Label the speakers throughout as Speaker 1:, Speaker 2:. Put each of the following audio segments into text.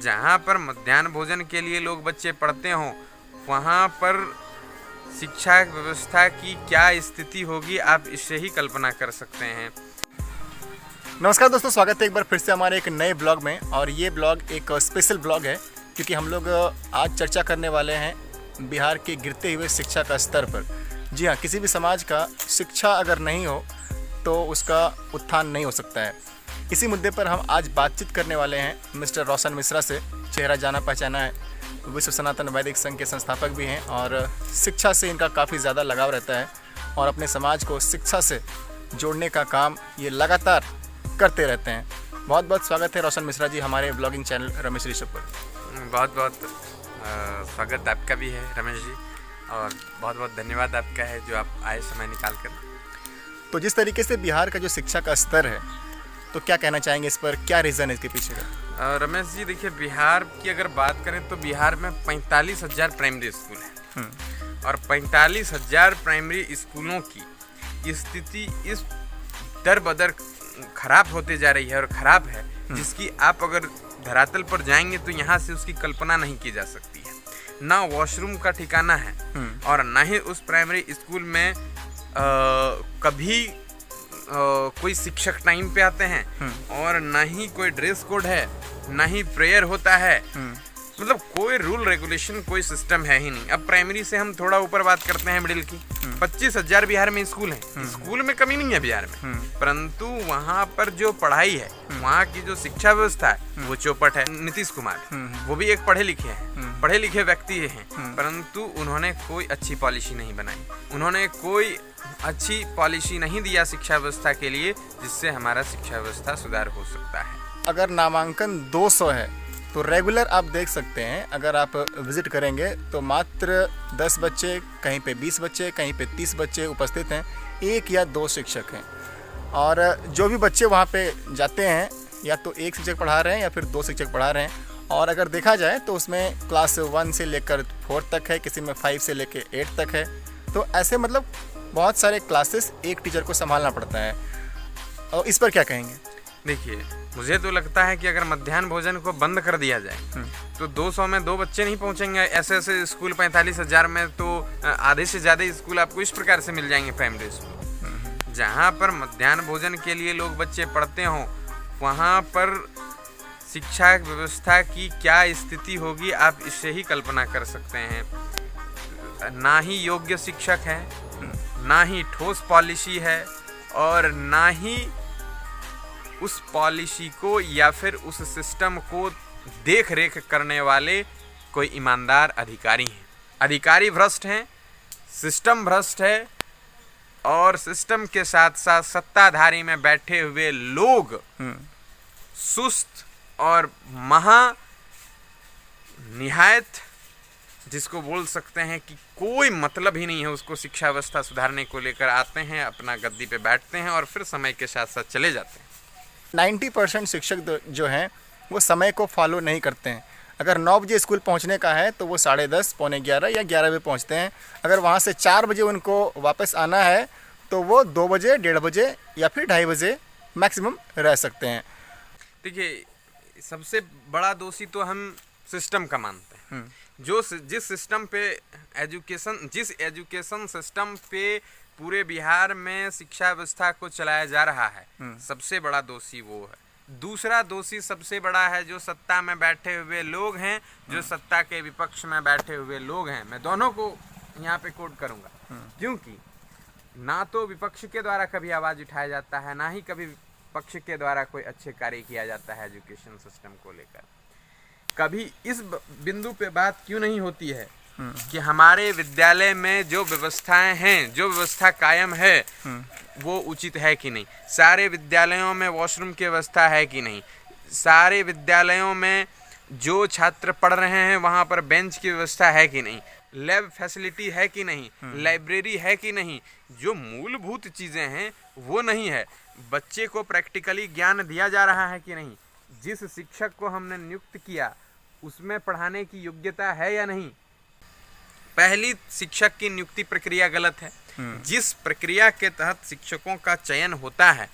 Speaker 1: जहाँ पर मध्याह्न भोजन के लिए लोग बच्चे पढ़ते हों, वहाँ पर शिक्षा व्यवस्था की क्या स्थिति होगी, आप इससे ही कल्पना कर सकते हैं।
Speaker 2: नमस्कार दोस्तों, स्वागत है एक बार फिर से हमारे एक नए ब्लॉग में। और ये ब्लॉग एक स्पेशल ब्लॉग है क्योंकि हम लोग आज चर्चा करने वाले हैं बिहार के गिरते हुए शिक्षा का स्तर पर। जी हाँ, किसी भी समाज का शिक्षा अगर नहीं हो तो उसका उत्थान नहीं हो सकता है। इसी मुद्दे पर हम आज बातचीत करने वाले हैं मिस्टर रोशन मिश्रा से। चेहरा जाना पहचाना है, विश्व सनातन वैदिक संघ के संस्थापक भी हैं और शिक्षा से इनका काफ़ी ज़्यादा लगाव रहता है और अपने समाज को शिक्षा से जोड़ने का काम ये लगातार करते रहते हैं। बहुत बहुत स्वागत है रोशन मिश्रा जी हमारे ब्लॉगिंग चैनल रमेश ऋषभ पर।
Speaker 1: बहुत बहुत स्वागत आपका भी है रमेश जी, और बहुत बहुत धन्यवाद आपका है जो आप आए समय निकाल कर।
Speaker 2: तो जिस तरीके से बिहार का जो शिक्षा का स्तर है, तो क्या कहना चाहेंगे इस पर, क्या रीज़न है इसके पीछे का?
Speaker 1: रमेश जी देखिए, बिहार की अगर बात करें तो बिहार में 45,000 प्राइमरी स्कूल हैं और 45,000 प्राइमरी स्कूलों की स्थिति इस दर बदर खराब होते जा रही है और ख़राब है, जिसकी आप अगर धरातल पर जाएंगे तो यहाँ से उसकी कल्पना नहीं की जा सकती है। ना वॉशरूम का ठिकाना है और ना ही उस प्राइमरी स्कूल में कभी कोई शिक्षक टाइम पे आते हैं और ना ही कोई ड्रेस कोड है, ना ही प्रेयर होता है। मतलब कोई रूल रेगुलेशन, कोई सिस्टम है ही नहीं। अब प्राइमरी से हम थोड़ा ऊपर बात करते हैं मिडिल की। 25,000 बिहार में स्कूल हैं। स्कूल में कमी नहीं है बिहार में, परंतु वहाँ पर जो पढ़ाई है, वहाँ की जो शिक्षा व्यवस्था है वो चौपट है। नीतीश कुमार वो भी एक पढ़े लिखे व्यक्ति हैं, परंतु उन्होंने कोई अच्छी पॉलिसी नहीं बनाई, उन्होंने कोई अच्छी पॉलिसी नहीं दिया शिक्षा व्यवस्था के लिए, जिससे हमारा शिक्षा व्यवस्था सुधार हो सकता है।
Speaker 2: अगर नामांकन 200 है तो रेगुलर आप देख सकते हैं, अगर आप विजिट करेंगे तो मात्र 10 बच्चे, कहीं पे 20 बच्चे, कहीं पे 30 बच्चे उपस्थित हैं, 1 या 2 शिक्षक हैं। और जो भी बच्चे वहाँ पे जाते हैं या तो 1 शिक्षक पढ़ा रहे हैं या फिर 2 शिक्षक पढ़ा रहे हैं। और अगर देखा जाए तो उसमें क्लास 1 से लेकर 4 तक है, किसी में 5 से लेकर 8 तक है। तो ऐसे मतलब बहुत सारे क्लासेस एक टीचर को संभालना पड़ता है। और इस पर क्या कहेंगे?
Speaker 1: देखिए, मुझे तो लगता है कि अगर मध्याह्न भोजन को बंद कर दिया जाए तो 200 में 2 बच्चे नहीं पहुंचेंगे। ऐसे ऐसे स्कूल 45,000 में तो आधे से ज़्यादा स्कूल आपको इस प्रकार से मिल जाएंगे प्राइमरी स्कूल। जहां पर मध्याह्न भोजन के लिए लोग बच्चे पढ़ते हों, वहां पर शिक्षा व्यवस्था की क्या स्थिति होगी, आप इससे ही कल्पना कर सकते हैं। ना ही योग्य शिक्षक है, ना ही ठोस पॉलिसी है, और ना ही उस पॉलिसी को या फिर उस सिस्टम को देख रेख करने वाले कोई ईमानदार अधिकारी हैं। अधिकारी भ्रष्ट हैं, सिस्टम भ्रष्ट है, और सिस्टम के साथ साथ सत्ताधारी में बैठे हुए लोग सुस्त और निहायत, जिसको बोल सकते हैं कि कोई मतलब ही नहीं है उसको शिक्षा व्यवस्था सुधारने को लेकर, आते हैं, अपना गद्दी पे बैठते हैं और फिर समय के साथ साथ चले जाते हैं।
Speaker 2: 90% शिक्षक जो हैं वो समय को फॉलो नहीं करते हैं। अगर 9 बजे स्कूल पहुंचने का है तो वो 10:30, पौने 11 या 11 बजे पहुंचते हैं। अगर वहां से 4 बजे उनको वापस आना है तो वो 2 बजे, 1:30 बजे या फिर 2:30 बजे मैक्सिमम रह सकते हैं।
Speaker 1: देखिए, सबसे बड़ा दोषी तो हम सिस्टम का मानते हैं। जिस सिस्टम पे जिस एजुकेशन सिस्टम पे पूरे बिहार में शिक्षा व्यवस्था को चलाया जा रहा है, सबसे बड़ा दोषी वो है। दूसरा दोषी सबसे बड़ा है जो सत्ता में बैठे हुए लोग हैं, जो सत्ता के विपक्ष में बैठे हुए लोग हैं। मैं दोनों को यहाँ पे कोट करूँगा, क्योंकि ना तो विपक्ष के द्वारा कभी आवाज़ उठाया जाता है, ना ही कभी पक्ष के द्वारा कोई अच्छे कार्य किया जाता है एजुकेशन सिस्टम को लेकर। कभी इस बिंदु पे बात क्यों नहीं होती है कि हमारे विद्यालय में जो व्यवस्थाएं हैं, जो व्यवस्था कायम है, वो उचित है कि नहीं? सारे विद्यालयों में वॉशरूम की व्यवस्था है कि नहीं? सारे विद्यालयों में जो छात्र पढ़ रहे हैं वहाँ पर बेंच की व्यवस्था है कि नहीं? लैब फैसिलिटी है कि नहीं? लाइब्रेरी है कि नहीं? जो मूलभूत चीज़ें हैं वो नहीं है। बच्चे को प्रैक्टिकली ज्ञान दिया जा रहा है कि नहीं? जिस शिक्षक को हमने नियुक्त किया उसमें पढ़ाने की योग्यता है या नहीं? पहली शिक्षक की नियुक्ति प्रक्रिया गलत है। जिस प्रक्रिया के तहत शिक्षकों का चयन होता है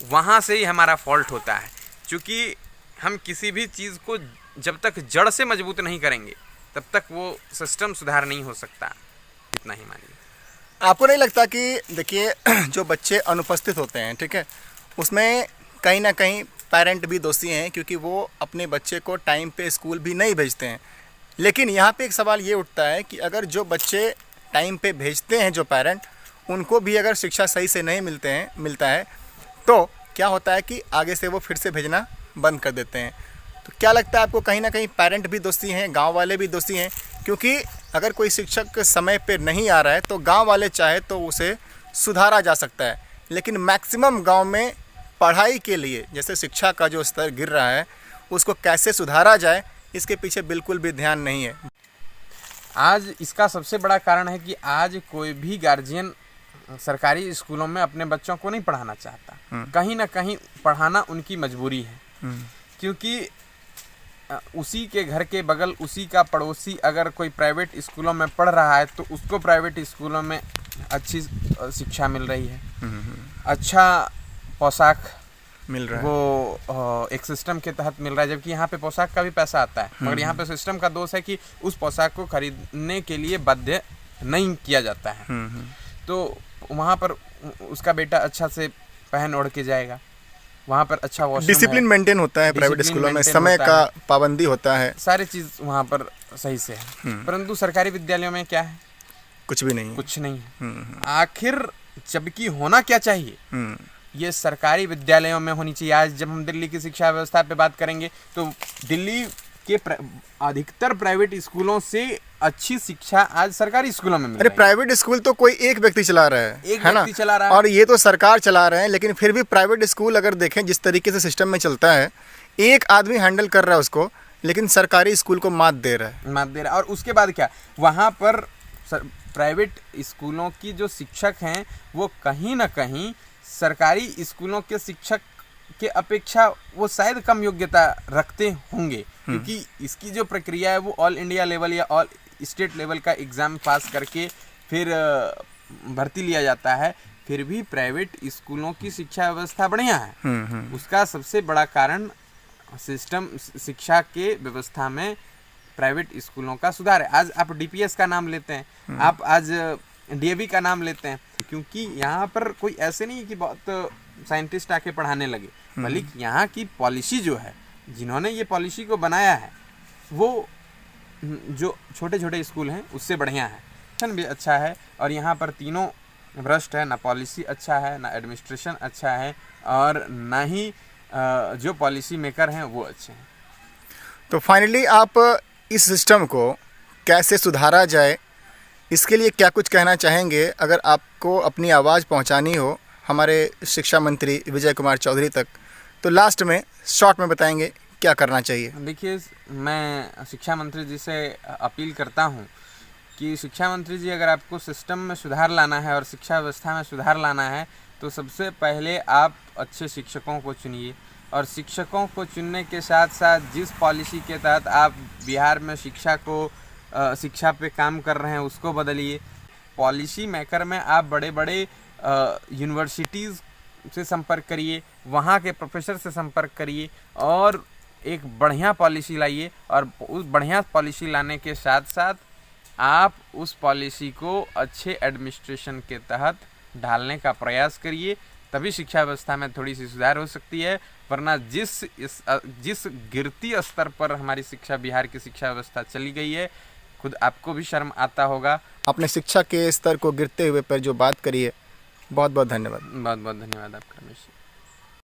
Speaker 1: वहाँ से ही हमारा फॉल्ट होता है। क्योंकि हम किसी भी चीज़ को जब तक जड़ से मजबूत नहीं करेंगे तब तक वो सिस्टम सुधार नहीं हो सकता। इतना ही मानिए।
Speaker 2: आपको नहीं लगता कि देखिए जो बच्चे अनुपस्थित होते हैं, ठीक है, उसमें कहीं ना कहीं पेरेंट भी दोषी हैं, क्योंकि वो अपने बच्चे को टाइम पे स्कूल भी नहीं भेजते हैं। लेकिन यहाँ पे एक सवाल ये उठता है कि अगर जो बच्चे टाइम पे भेजते हैं, जो पेरेंट, उनको भी अगर शिक्षा सही से नहीं मिलता है तो क्या होता है कि आगे से वो फिर से भेजना बंद कर देते हैं। तो क्या लगता है आपको, कहीं ना कहीं पेरेंट भी दोषी हैं, गांव वाले भी दोषी हैं? क्योंकि अगर कोई शिक्षक समय पे नहीं आ रहा है तो गांव वाले चाहे तो उसे सुधारा जा सकता है, लेकिन मैक्सिमम गांव में पढ़ाई के लिए, जैसे शिक्षा का जो स्तर गिर रहा है, उसको कैसे सुधारा जाए, इसके पीछे बिल्कुल भी ध्यान नहीं है।
Speaker 1: आज इसका सबसे बड़ा कारण है कि आज कोई भी गार्जियन सरकारी स्कूलों में अपने बच्चों को नहीं पढ़ाना चाहता। कहीं ना कहीं पढ़ाना उनकी मजबूरी है, क्योंकि उसी के घर के बगल, उसी का पड़ोसी अगर कोई प्राइवेट स्कूलों में पढ़ रहा है तो उसको प्राइवेट स्कूलों में अच्छी शिक्षा मिल रही है, अच्छा पोशाक
Speaker 2: मिल रहा है,
Speaker 1: वो एक सिस्टम के तहत मिल रहा है, जबकि यहाँ पे पोशाक का भी पैसा आता है, मगर यहाँ पे सिस्टम का दोष है कि उस पोशाक को खरीदने के लिए बाध्य नहीं किया जाता है। तो वहाँ पर उसका बेटा अच्छा से पहन ओढ़ के जाएगा, वहाँ पर अच्छा वॉशरूम,
Speaker 2: डिसिप्लिन मेंटेन होता है प्राइवेट स्कूलों में, समय का पाबंदी होता है,
Speaker 1: सारी चीज़ वहाँ पर सही से है। परंतु सरकारी विद्यालयों में क्या है?
Speaker 2: कुछ भी नहीं,
Speaker 1: कुछ नहीं है। आखिर जबकि होना क्या चाहिए, ये सरकारी विद्यालयों में होनी चाहिए। आज जब हम दिल्ली की शिक्षा व्यवस्था पे बात करेंगे तो दिल्ली के अधिकतर प्राइवेट स्कूलों से अच्छी शिक्षा आज सरकारी स्कूलों में मिल रही है।
Speaker 2: प्राइवेट स्कूल तो कोई एक व्यक्ति चला रहा है,
Speaker 1: एक व्यक्ति चला रहा है,
Speaker 2: और ये तो सरकार चला रहे हैं, लेकिन फिर भी प्राइवेट स्कूल अगर देखें जिस तरीके से सिस्टम में चलता है, एक आदमी हैंडल कर रहा है उसको, लेकिन सरकारी स्कूल को मात दे रहा है।
Speaker 1: और उसके बाद क्या, वहाँ पर प्राइवेट स्कूलों की जो शिक्षक हैं वो कहीं ना कहीं सरकारी स्कूलों के शिक्षक के अपेक्षा वो शायद कम योग्यता रखते होंगे, क्योंकि इसकी जो प्रक्रिया है वो ऑल इंडिया लेवल या ऑल स्टेट लेवल का एग्ज़ाम पास करके फिर भर्ती लिया जाता है। फिर भी प्राइवेट स्कूलों की शिक्षा व्यवस्था बढ़िया है। उसका सबसे बड़ा कारण सिस्टम, शिक्षा के व्यवस्था में प्राइवेट स्कूलों का सुधार है। आज आप डीपीएस का नाम लेते हैं, आप आज डीएवी का नाम लेते हैं, क्योंकि यहाँ पर कोई ऐसे नहीं है कि बहुत साइंटिस्ट आके पढ़ाने लगे, बल्कि यहाँ की पॉलिसी जो है, जिन्होंने ये पॉलिसी को बनाया है, वो जो छोटे छोटे स्कूल हैं उससे बढ़िया है, भी अच्छा है। और यहाँ पर तीनों भ्रष्ट है, ना पॉलिसी अच्छा है, ना एडमिनिस्ट्रेशन अच्छा है, और ना ही जो पॉलिसी मेकर हैं वो अच्छे हैं।
Speaker 2: तो फाइनली आप इस सिस्टम को कैसे सुधारा जाए, इसके लिए क्या कुछ कहना चाहेंगे? अगर आपको अपनी आवाज़ पहुंचानी हो हमारे शिक्षा मंत्री विजय कुमार चौधरी तक, तो लास्ट में शॉर्ट में बताएंगे क्या करना चाहिए।
Speaker 1: देखिए, मैं शिक्षा मंत्री जी से अपील करता हूं कि शिक्षा मंत्री जी, अगर आपको सिस्टम में सुधार लाना है और शिक्षा व्यवस्था में सुधार लाना है तो सबसे पहले आप अच्छे शिक्षकों को चुनिए, और शिक्षकों को चुनने के साथ साथ जिस पॉलिसी के तहत आप बिहार में शिक्षा पे काम कर रहे हैं उसको बदलिए। पॉलिसी मेकर में आप बड़े बड़े यूनिवर्सिटीज़ से संपर्क करिए, वहाँ के प्रोफेसर से संपर्क करिए और एक बढ़िया पॉलिसी लाइए। और उस बढ़िया पॉलिसी लाने के साथ साथ आप उस पॉलिसी को अच्छे एडमिनिस्ट्रेशन के तहत ढालने का प्रयास करिए, तभी शिक्षा व्यवस्था में थोड़ी सी सुधार हो सकती है। वरना जिस गिरती स्तर पर हमारी शिक्षा, बिहार की शिक्षा व्यवस्था चली गई है, खुद आपको भी शर्म आता होगा।
Speaker 2: आपने शिक्षा के स्तर को गिरते हुए पर जो बात करी है, बहुत बहुत धन्यवाद।
Speaker 1: बहुत बहुत धन्यवाद आपका रमेश।